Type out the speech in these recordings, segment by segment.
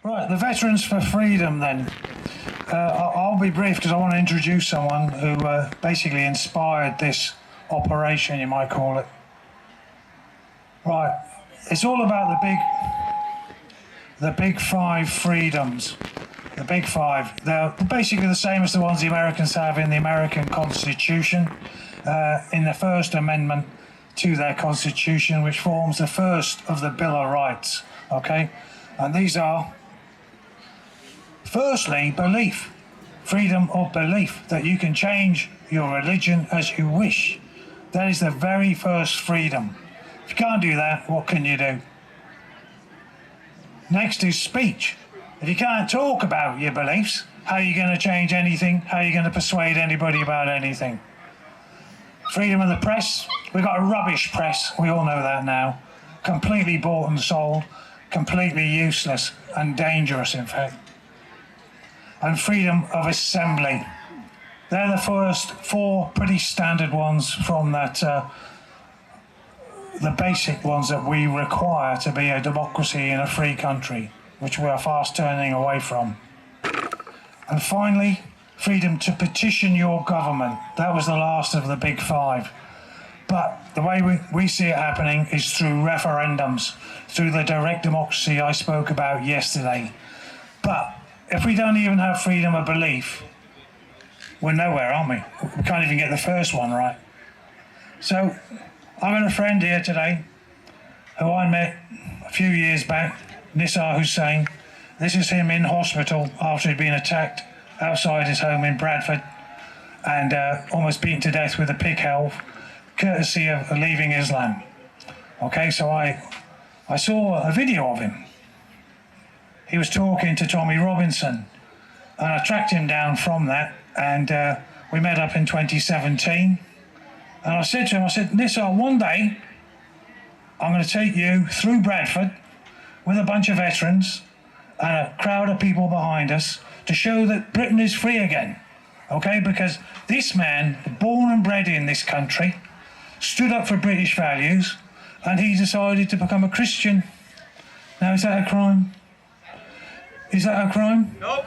Right, the Veterans for Freedom then. I'll be brief because I want to introduce someone who basically inspired this operation, you might call it. Right, it's all about the big five freedoms. The big five. They're basically the same as the ones the Americans have in the American Constitution, in the First Amendment to their Constitution, which forms the first of the Bill of Rights, okay? And these are, firstly, belief. Freedom of belief, that you can change your religion as you wish. That is the very first freedom. If you can't do that, what can you do? Next is speech. If you can't talk about your beliefs, how are you going to change anything? How are you going to persuade anybody about anything? Freedom of the press. We've got a rubbish press, we all know that now. Completely bought and sold, completely useless and dangerous, in fact. And freedom of assembly. They're the first four pretty standard ones from that, the basic ones that we require to be a democracy in a free country, which we are fast turning away from. And finally, freedom to petition your government. That was the last of the big five. But the way we see it happening is through referendums, through the direct democracy I spoke about yesterday. But if we don't even have freedom of belief, we're nowhere, aren't we? We can't even get the first one right. So I've got a friend here today who I met a few years back, Nissar Hussain. This is him in hospital after he'd been attacked outside his home in Bradford and almost beaten to death with a pick-helve, courtesy of leaving Islam. Okay, so I saw a video of him. He was talking to Tommy Robinson, and I tracked him down from that, and we met up in 2017. And I said to him, I said, Nissar, one day I'm going to take you through Bradford with a bunch of veterans and a crowd of people behind us to show that Britain is free again. Okay, because this man, born and bred in this country, stood up for British values, and he decided to become a Christian. Now, is that a crime? Is that a crime? No.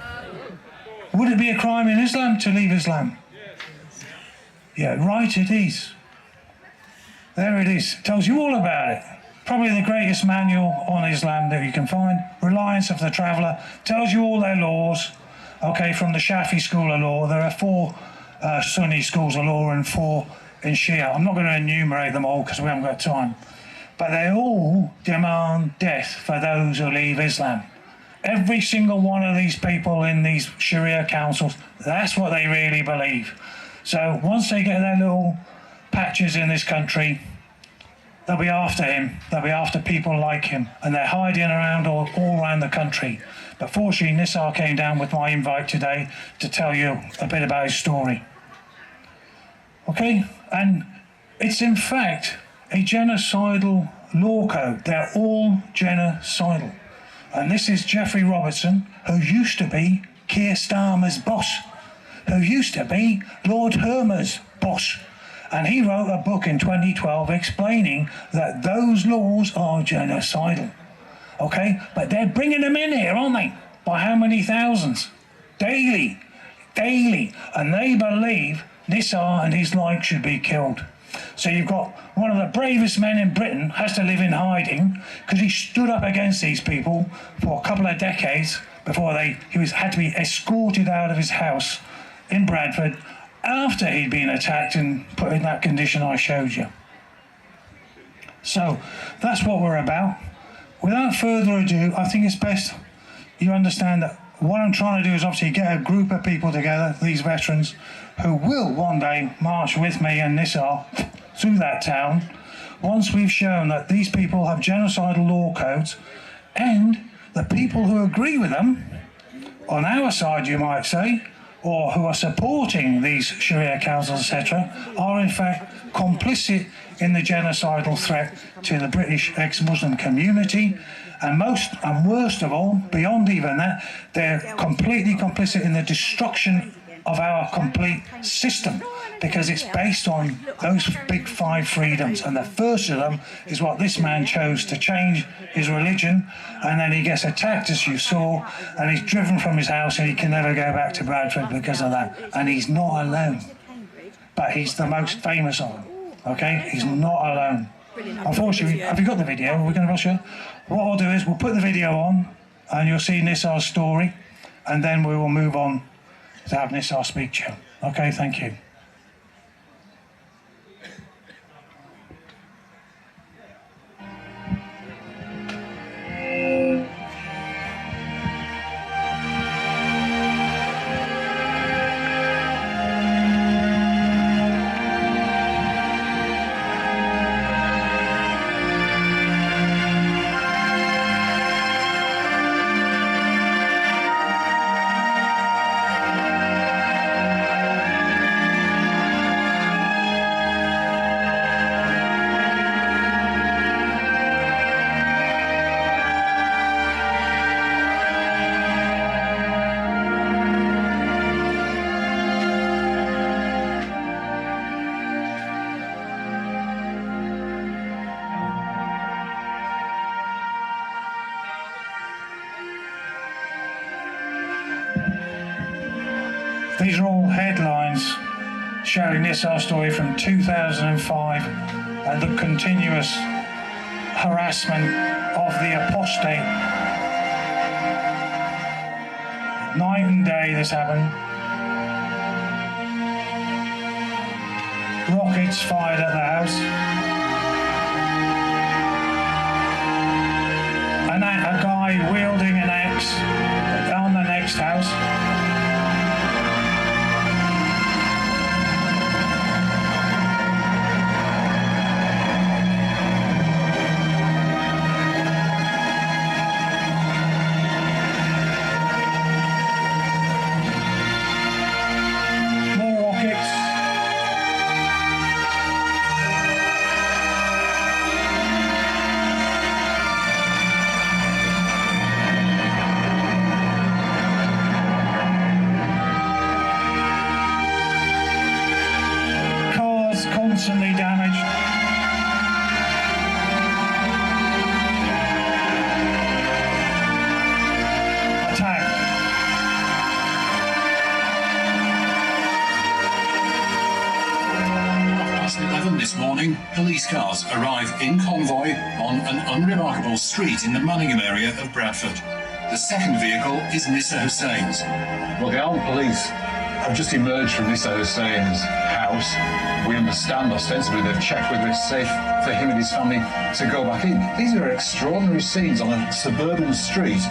Would it be a crime in Islam to leave Islam? Yeah, right it is. There it is. It tells you all about it. Probably the greatest manual on Islam that you can find. Reliance of the Traveller. Tells you all their laws. Okay, from the Shafi school of law. There are 4 Sunni schools of law and 4 in Shia. I'm not going to enumerate them all because we haven't got time. But they all demand death for those who leave Islam. Every single one of these people in these Sharia councils, that's what they really believe. So once they get their little patches in this country, they'll be after him. They'll be after people like him. And they're hiding around all around the country. But fortunately, Nissar came down with my invite today to tell you a bit about his story. Okay? And it's in fact a genocidal law code. They're all genocidal. And this is Geoffrey Robertson, who used to be Keir Starmer's boss, who used to be Lord Hermer's boss. And he wrote a book in 2012 explaining that those laws are genocidal. Okay? But they're bringing them in here, aren't they? By how many thousands? Daily. And they believe Nissar and his like should be killed. So you've got one of the bravest men in Britain has to live in hiding because he stood up against these people for a couple of decades before he had to be escorted out of his house in Bradford after he'd been attacked and put in that condition I showed you. So that's what we're about. Without further ado, I think it's best you understand that what I'm trying to do is obviously get a group of people together, these veterans, who will one day march with me and Nissar through that town once we've shown that these people have genocidal law codes, and the people who agree with them, on our side you might say, or who are supporting these Sharia councils, etc., are in fact complicit in the genocidal threat to the British ex-Muslim community. And worst of all, beyond even that, they're completely complicit in the destruction of our complete system. because it's based on those big 5 freedoms, and the first of them is what this man chose, to change his religion, and then he gets attacked, as you saw, and he's driven from his house, and he can never go back to Bradford because of that. And he's not alone, but he's the most famous of them. Okay, he's not alone. Unfortunately, have you got the video? We're going to rush it. What I'll do is we'll put the video on, and you'll see Nissar's story, and then we will move on to have Nissar speak to you. Okay, thank you. These are all headlines showing Nissar's story from 2005 and the continuous harassment of the apostate. Night and day this happened. Rockets fired at the house. And a guy wielding an axe on the next house. Constantly damaged. Attacked. Past 11 this morning, police cars arrive in convoy on an unremarkable street in the Manningham area of Bradford. The second vehicle is Nissar Hussain's. Well, the armed police have just emerged from Nissar Hussain's house. We understand ostensibly they've checked whether it's safe for him and his family to go back in. These are extraordinary scenes on a suburban street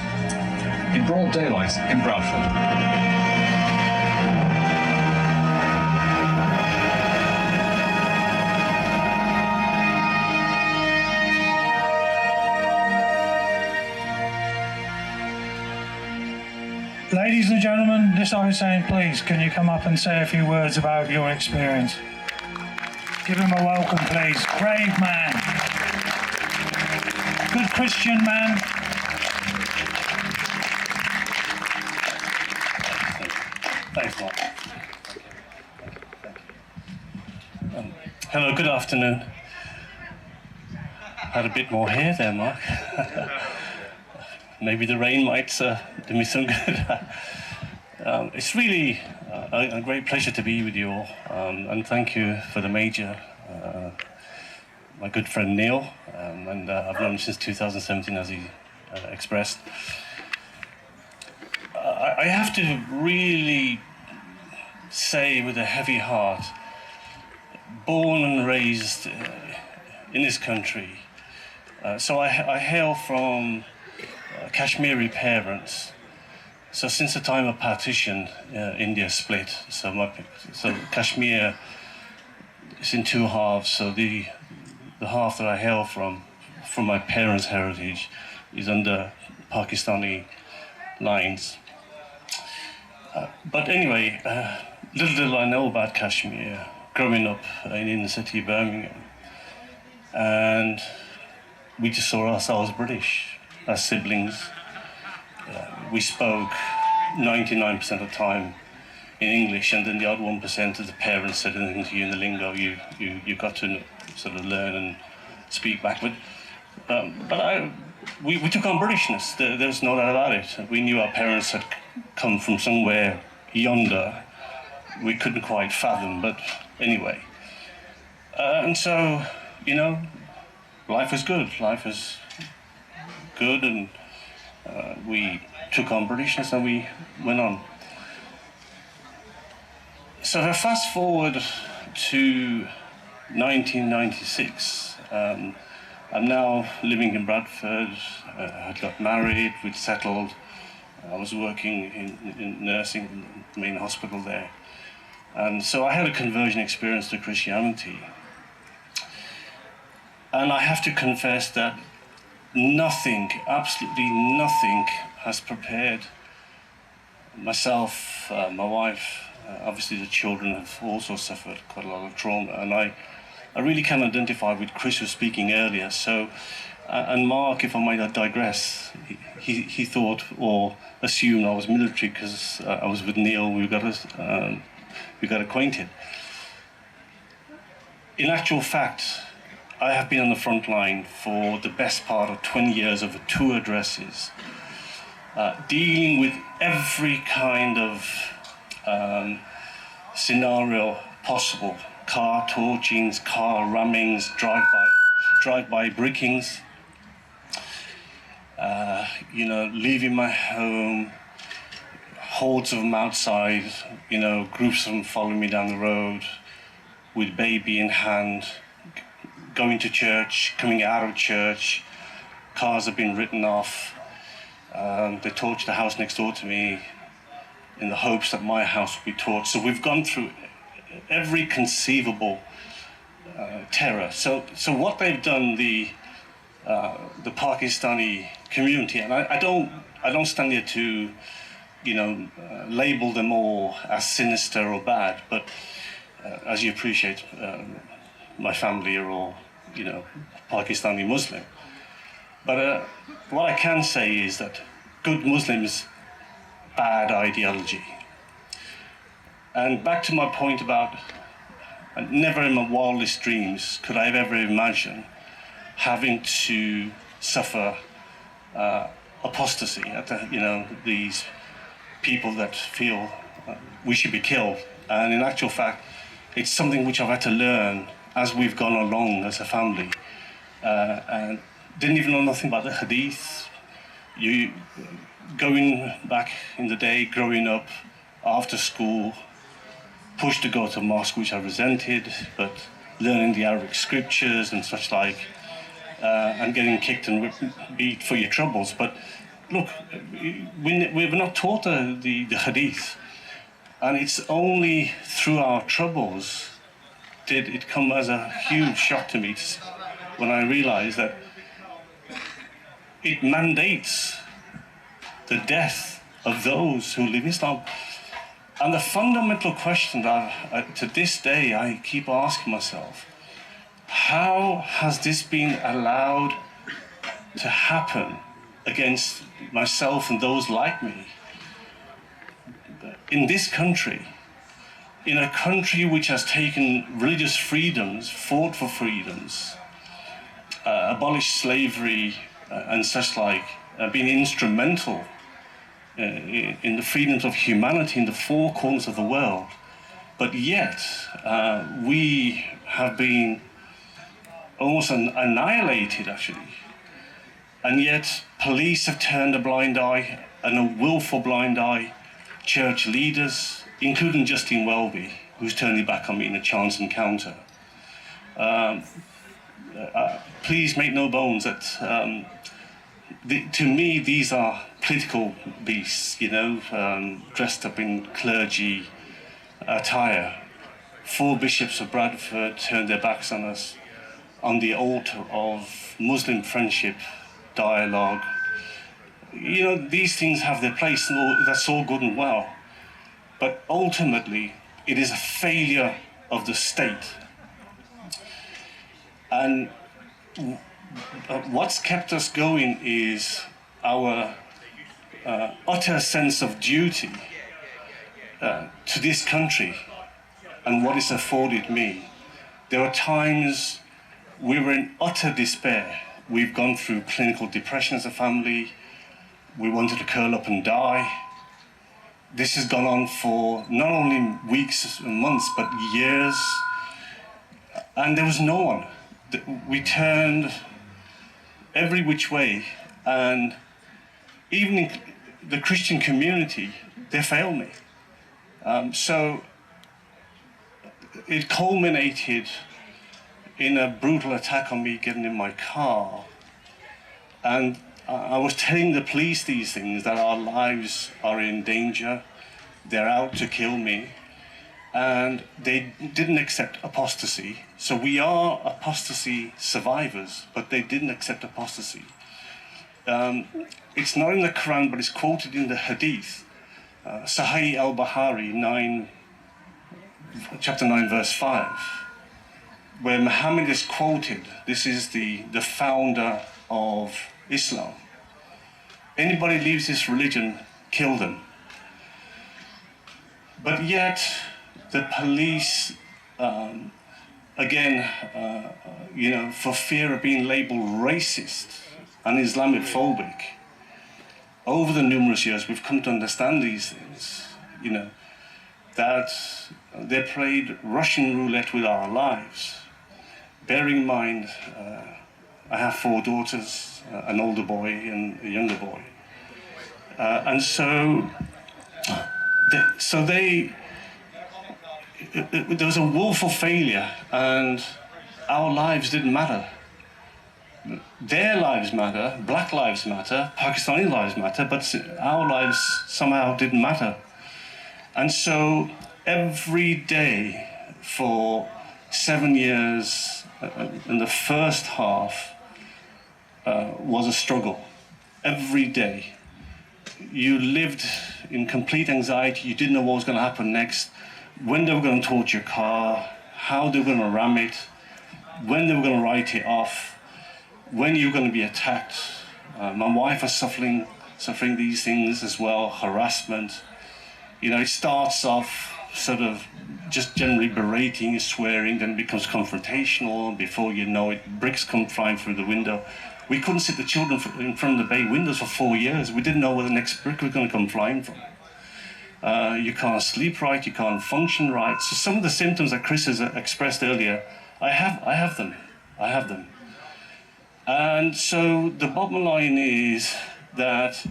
in broad daylight in Bradford. Ladies and gentlemen, Nissar Hussain, please, can you come up and say a few words about your experience? Give him a welcome, please. Brave man. Good Christian man. Thanks, Mark. Hello, good afternoon. Had a bit more hair there, Mark. Maybe the rain might do me some good. It's really a great pleasure to be with you all, and thank you for the Major, my good friend Neil, and I've known him since 2017, as he expressed. I have to really say with a heavy heart, born and raised in this country, so I hail from Kashmiri parents. So since the time of partition, India split. So Kashmir is in 2 halves. So the half that I hail from my parents' heritage, is under Pakistani lines. But anyway, little did I know about Kashmir growing up in the city of Birmingham, and we just saw ourselves British as siblings. We spoke 99% of the time in English, and then the odd 1% of the parents said anything to you in the lingo you got to sort of learn and speak back. We took on Britishness. There's no doubt about it. We knew our parents had come from somewhere yonder we couldn't quite fathom, but anyway. And so, you know, life was good. Life was good, and we took on Britishness and we went on. So if I fast forward to 1996, I'm now living in Bradford. I got married, we'd settled. I was working in nursing in the main hospital there. And so I had a conversion experience to Christianity. And I have to confess that nothing, absolutely nothing, has prepared myself, my wife, obviously the children have also suffered quite a lot of trauma. And I really can identify with Chris was speaking earlier. So, and Mark, if I might digress, he thought or assumed I was military because I was with Neil. We got acquainted. In actual fact, I have been on the front line for the best part of 20 years over 2 addresses, dealing with every kind of scenario possible: car torchings, car rammings, drive-by brickings, you know, leaving my home, hordes of them outside, you know, groups of them following me down the road with baby in hand, going to church, coming out of church, cars have been written off. They torched the house next door to me in the hopes that my house would be torched. So we've gone through every conceivable terror. So what they've done, the Pakistani community, and I don't stand here to, you know, label them all as sinister or bad, but as you appreciate, my family are all, you know, Pakistani Muslim. But what I can say is that good Muslims, bad ideology. And back to my point about, never in my wildest dreams could I have ever imagined having to suffer apostasy at the, you know, these people that feel we should be killed. And in actual fact, it's something which I've had to learn as we've gone along as a family. And didn't even know nothing about the hadith. You going back in the day, growing up after school, pushed to go to mosque, which I resented, but learning the Arabic scriptures and such like, and getting kicked and beat for your troubles. But look, we're not taught the hadith, and it's only through our troubles did it come as a huge shock to me when I realized that it mandates the death of those who live Islam. And the fundamental question that to this day I keep asking myself, how has this been allowed to happen against myself and those like me in this country, in a country which has taken religious freedoms, fought for freedoms, abolished slavery and such like, been instrumental in the freedoms of humanity in the 4 corners of the world, but yet we have been almost annihilated, actually. And yet police have turned a blind eye, and a willful blind eye. Church leaders, including Justine Welby, who's turning back on me in a chance encounter. Please make no bones that to me these are political beasts, you know, dressed up in clergy attire. 4 bishops of Bradford turned their backs on us on the altar of Muslim friendship, dialogue. You know, these things have their place, and that's all good and well. But ultimately, it is a failure of the state. And what's kept us going is our utter sense of duty to this country and what it's afforded me. There were times we were in utter despair. We've gone through clinical depression as a family. We wanted to curl up and die. This has gone on for not only weeks and months, but years. And there was no one. We turned every which way, and even in the Christian community, they failed me. So it culminated in a brutal attack on me getting in my car. And I was telling the police these things, that our lives are in danger, they're out to kill me, and they didn't accept apostasy. So we are apostasy survivors, but they didn't accept apostasy. It's not in the Quran, but it's quoted in the Hadith. Sahih al-Bahari, chapter 9, verse 5, where Muhammad is quoted. This is the founder of Islam. Anybody leaves this religion, kill them. But yet, the police, for fear of being labelled racist and Islamophobic, over the numerous years, we've come to understand these things, that they played Russian roulette with our lives. Bearing in mind, I have 4 daughters, an older boy and a younger boy. There was a woeful failure, and our lives didn't matter. Their lives matter, black lives matter, Pakistani lives matter, but our lives somehow didn't matter. And so every day for 7 years, in the first half, was a struggle. Every day. You lived in complete anxiety. You didn't know what was going to happen next, when they were going to torch your car, how they were going to ram it, when they were going to write it off, when you were going to be attacked. My wife was suffering these things as well, harassment. It starts off sort of just generally berating, swearing, then it becomes confrontational. Before you know it, bricks come flying through the window. We couldn't sit the children in front of the bay windows for 4 years. We didn't know where the next brick was going to come flying from. You can't sleep right, you can't function right. So some of the symptoms that Chris has expressed earlier, I have them. And so the bottom line is that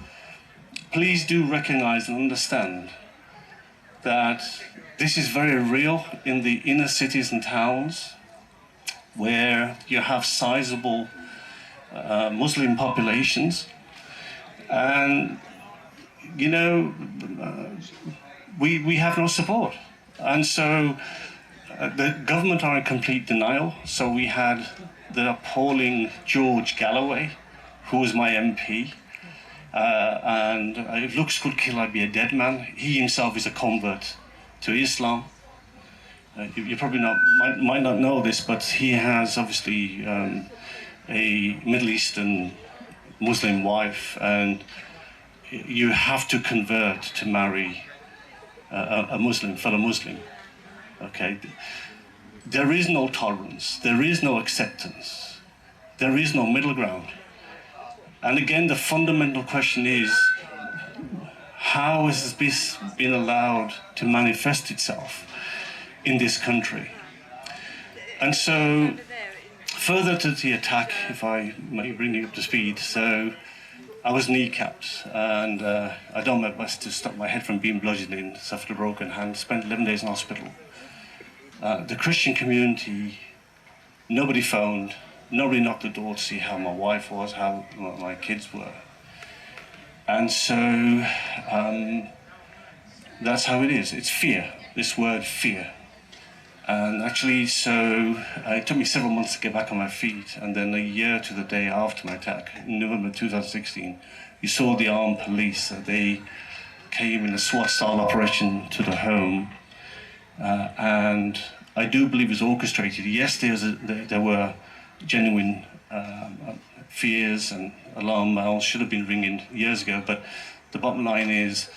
please do recognize and understand that this is very real in the inner cities and towns, where you have sizable Muslim populations. And, we have no support. And so the government are in complete denial. So we had the appalling George Galloway, who was my MP. And if looks could kill, I'd be a dead man. He himself is a convert to Islam. You probably might not know this, but he has obviously a Middle Eastern Muslim wife, and you have to convert to marry a Muslim, fellow Muslim. Okay? There is no tolerance, there is no acceptance, there is no middle ground. And again, the fundamental question is, how has this been allowed to manifest itself in this country? And so, further to the attack, if I may bring you up to speed, so I was kneecapped, and I done my best to stop my head from being bludgeoned in, suffered a broken hand, spent 11 days in hospital. The Christian community, nobody phoned, nobody knocked the door to see how my wife was, how my kids were. And so that's how it is. It's fear, this word fear. And actually, so it took me several months to get back on my feet, and then a year to the day after my attack, in November 2016, you saw the armed police. They came in a SWAT-style operation to the home, and I do believe it was orchestrated. Yes, there were genuine fears, and alarm bells should have been ringing years ago, but the bottom line is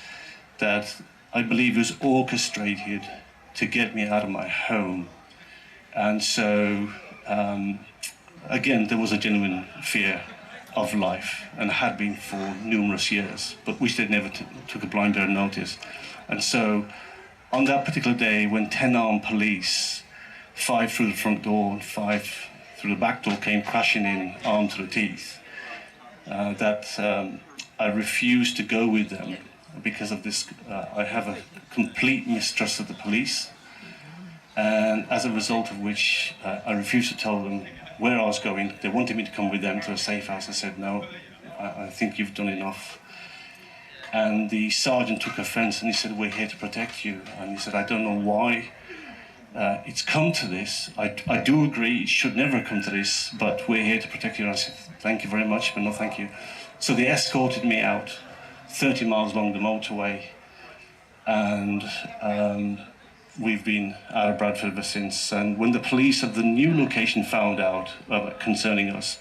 that I believe, was orchestrated to get me out of my home. And so, again, there was a genuine fear of life, and had been for numerous years, but which they never took a blind bear notice. And so, on that particular day, when 10 armed police, 5 through the front door and 5 through the back door, came crashing in, armed to the teeth, I refused to go with them because of this. I have a complete mistrust of the police, and as a result of which, I refused to tell them where I was going. They wanted me to come with them to a safe house. I said, no, I think you've done enough. And the sergeant took offence, and he said, we're here to protect you. And he said, I don't know why it's come to this. I do agree it should never come to this, but we're here to protect you. And I said, thank you very much, but no thank you. So they escorted me out 30 miles along the motorway, and we've been out of Bradford ever since. And when the police of the new location found out concerning us,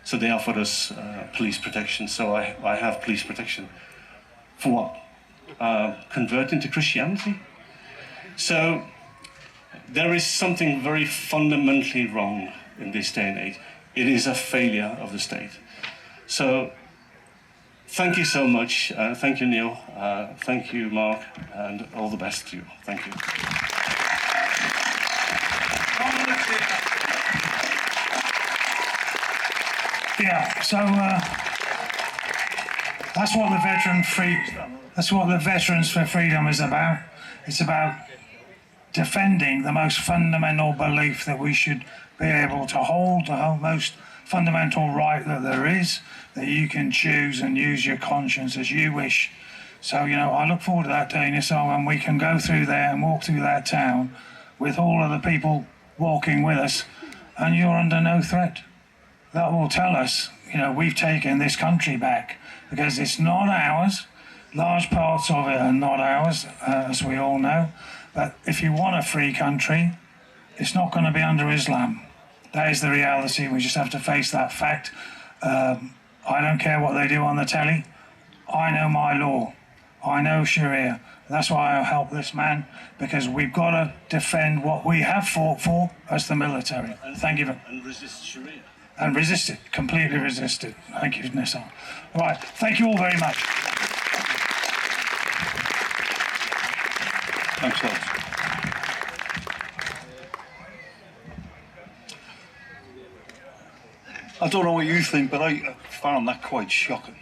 so they offered us police protection. So I have police protection. For what? Converting to Christianity? So there is something very fundamentally wrong in this day and age. It is a failure of the state. So thank you so much. Thank you, Neil. Thank you, Mark, and all the best to you. Thank you. Yeah, so that's what the Veterans for Freedom is about. It's about defending the most fundamental belief that we should be able to hold, the most fundamental right that there is, that you can choose and use your conscience as you wish. So, you know, I look forward to that day, Nissar, when we can go through there and walk through that town with all of the people walking with us, and you're under no threat. That will tell us, you know, we've taken this country back, because it's not ours. Large parts of it are not ours, as we all know. But if you want a free country, it's not going to be under Islam. That is the reality. We just have to face that fact. I don't care what they do on the telly. I know my law. I know Sharia. That's why I help this man, because we've got to defend what we have fought for as the military. Thank you. And resist Sharia. And resist it, completely resist it. Thank you, Nissar. All right, thank you all very much. Thanks, lads. I don't know what you think, but I found that quite shocking.